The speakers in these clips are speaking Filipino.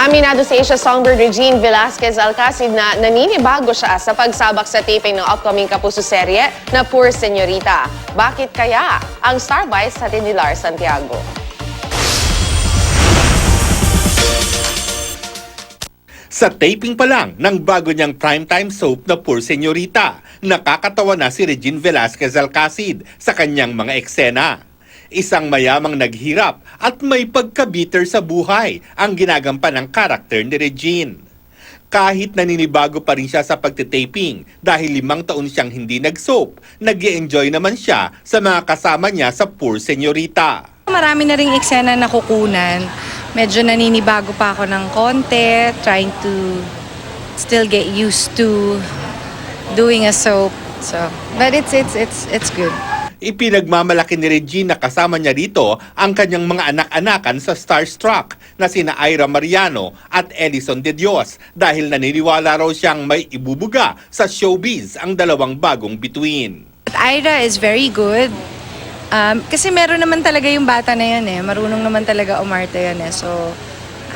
Aminado sa Asia songbird Regine Velasquez Alcacid na naninibago siya sa pagsabak sa taping ng upcoming Kapuso serye na Poor Señorita. Bakit kaya? Ang Star Bites sa ni Lar Santiago. Sa taping pa lang ng bago niyang primetime soap na Poor Señorita, nakakatawa na si Regine Velasquez Alcacid sa kanyang mga eksena. Isang mayamang naghirap at may pagka-bitter sa buhay ang ginagampan ng karakter ni Regine. Kahit naninibago pa rin siya sa pagtitaping dahil 5 taon siyang hindi nag-soap, nag-e-enjoy naman siya sa mga kasama niya sa Poor Señorita. Marami na ring eksena na kukunan. Medyo naninibago pa ako ng konti, trying to still get used to doing a soap. But it's good. Ipinagmamalaki ni Regine na kasama niya rito ang kanyang mga anak-anakan sa Starstruck na sina Ira Mariano at Ellison De Dios dahil naniniwala raw siyang may ibubuga sa showbiz ang dalawang bagong bituin. Ira is very good. Kasi meron naman talaga yung bata na yan eh. Marunong naman talaga umarte yan eh. So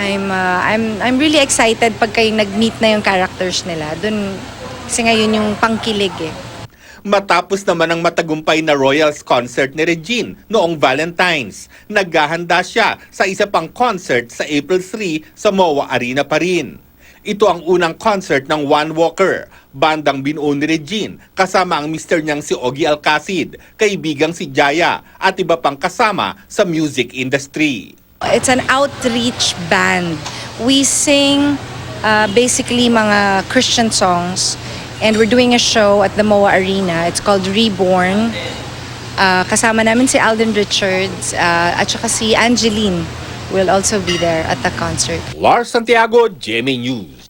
I'm really excited pag kayong nag-meet na yung characters nila. Dun, kasi ngayon yung pangkilig eh. Matapos naman ang matagumpay na Royals concert ni Regine noong Valentine's, naghahanda siya sa isa pang concert sa April 3 sa MOA Arena pa rin. Ito ang unang concert ng One Walker, bandang binuo ni Regine kasama ang mister niyang si Ogie Alcacid, kaibigang si Jaya at iba pang kasama sa music industry. It's an outreach band. We sing basically mga Christian songs. And we're doing a show at the MOA Arena. It's called Reborn. Kasama namin si Alden Richards at saka si Angeline will also be there at the concert. Lar Santiago, GMA News.